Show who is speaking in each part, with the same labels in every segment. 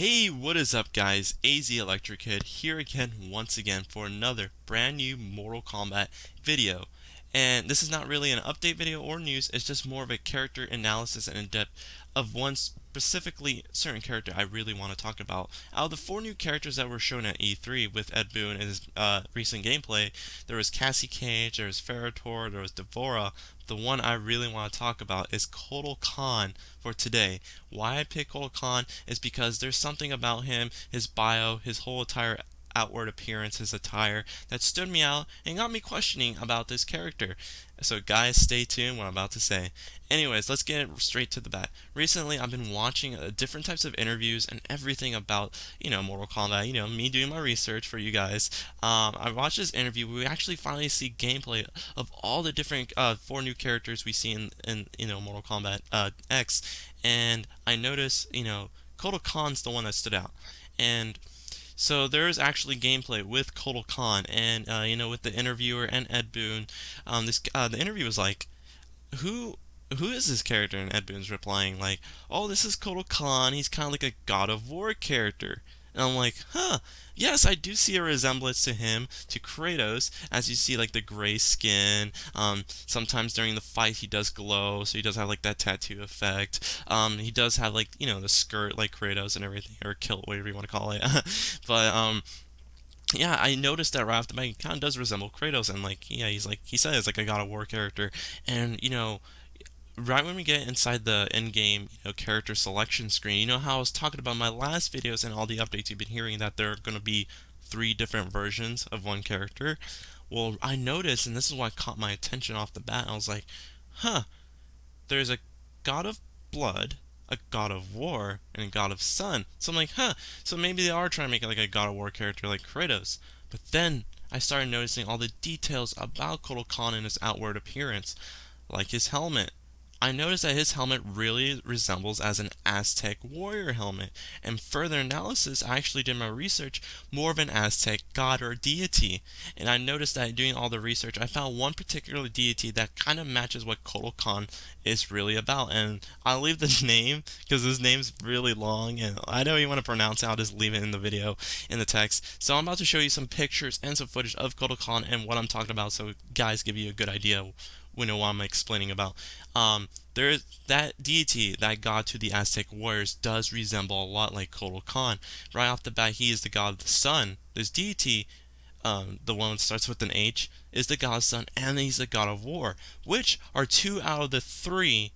Speaker 1: Hey, what is up guys? AZ Electric Kid here again once again for another brand new Mortal Kombat video. And this is not really an update video or news, it's just more of a character analysis and in-depth of one specifically certain character I really want to talk about. Out of the 4 new characters that were shown at E3 with Ed Boon and his recent gameplay, there was Cassie Cage, there was Ferrator, there was Devora. The one I really want to talk about is Kotal Kahn for today. Why I picked Kotal Kahn is because there's something about him, his bio, his whole entire outward appearance, his attire, that stood me out and got me questioning about this character. So guys, stay tuned what I'm about to say. Anyways, let's get straight to the bat. Recently, I've been watching different types of interviews and everything about, Mortal Kombat, me doing my research for you guys. I watched this interview where we actually finally see gameplay of all the different 4 new characters we see in Mortal Kombat X, and I noticed, Kotal Kahn's the one that stood out. And so there is actually gameplay with Kotal Kahn, and with the interviewer and Ed Boon. The interview was like, who is this character? And Ed Boon's replying like, oh, this is Kotal Kahn. He's kind of like a God of War character. And I'm like, yes, I do see a resemblance to him, to Kratos, as you see like the gray skin. Sometimes during the fight he does glow, so he does have like that tattoo effect. He does have like, the skirt like Kratos and everything, or kilt, whatever you want to call it. But yeah, I noticed that right off the bat, he kind of does resemble Kratos, and like, yeah, he says like a God of War character, and right when we get inside the in-game, character selection screen, how I was talking about in my last videos and all the updates you've been hearing that there are going to be 3 different versions of one character. Well, I noticed, and this is what caught my attention off the bat, I was like, there's a God of Blood, a God of War, and a God of Sun. So I'm like, so maybe they are trying to make like a God of War character like Kratos. But then I started noticing all the details about Kotal Kahn and his outward appearance, like his helmet. I noticed that his helmet really resembles as an Aztec warrior helmet, and further analysis, I actually did my research, more of an Aztec god or deity, and I noticed that doing all the research, I found one particular deity that kind of matches what Kotal Kahn is really about, and I'll leave the name, because his name's really long, and I don't even want to pronounce it, I'll just leave it in the video, in the text. So I'm about to show you some pictures and some footage of Kotal Kahn and what I'm talking about, so guys give you a good idea what I'm explaining about. There is that deity, that god to the Aztec warriors, does resemble a lot like Kotal Kahn. Right off the bat, he is the god of the sun. This deity, the one that starts with an H, is the god of the sun, and he's the god of war, which are 2 out of the 3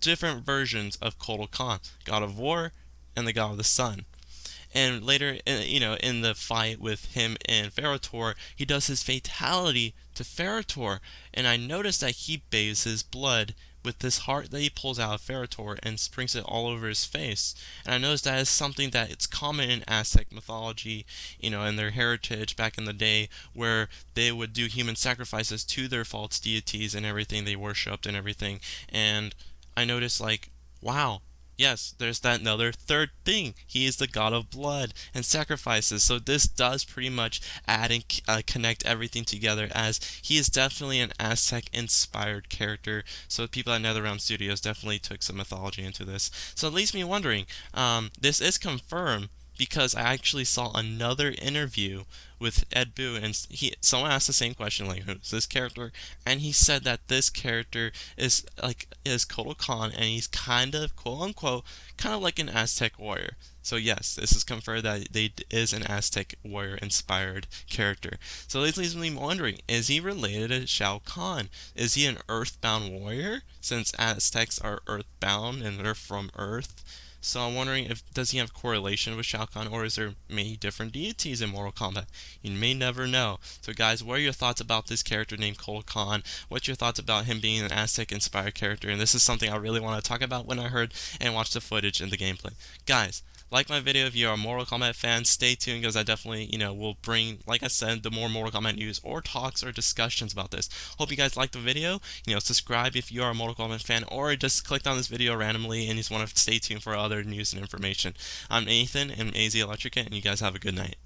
Speaker 1: different versions of Kotal Kahn: God of War and the God of the Sun. And later, in the fight with him and Ferrator, he does his fatality to Ferrator, and I noticed that he bathes his blood with this heart that he pulls out of Ferrator and springs it all over his face. And I noticed that is something that it's common in Aztec mythology, in their heritage back in the day, where they would do human sacrifices to their false deities and everything they worshipped and everything. And I noticed like, wow, yes, there's that another third thing. He is the god of blood and sacrifices. So this does pretty much add and connect everything together, as he is definitely an Aztec-inspired character. So people at NetherRealm Studios definitely took some mythology into this. So it leaves me wondering, this is confirmed because I actually saw another interview with Ed Boon, and someone asked the same question, like, who's this character? And he said that this character is Kotal Kahn, and he's kind of, quote unquote, kind of like an Aztec warrior. So yes, this is confirmed that they is an Aztec warrior inspired character. So this leaves me wondering, is he related to Shao Kahn? Is he an earthbound warrior, since Aztecs are earthbound and they're from Earth? So I'm wondering, does he have correlation with Shao Kahn, or is there many different deities in Mortal Kombat? You may never know. So guys, what are your thoughts about this character named Kotal Kahn? What's your thoughts about him being an Aztec-inspired character? And this is something I really want to talk about when I heard and watched the footage and the gameplay. Guys, like my video if you are a Mortal Kombat fan. Stay tuned, because I definitely, will bring, like I said, the more Mortal Kombat news or talks or discussions about this. Hope you guys liked the video. Subscribe if you are a Mortal Kombat fan, or just clicked on this video randomly and you just want to stay tuned for other news and information. I'm Nathan and AZ Electric, and you guys have a good night.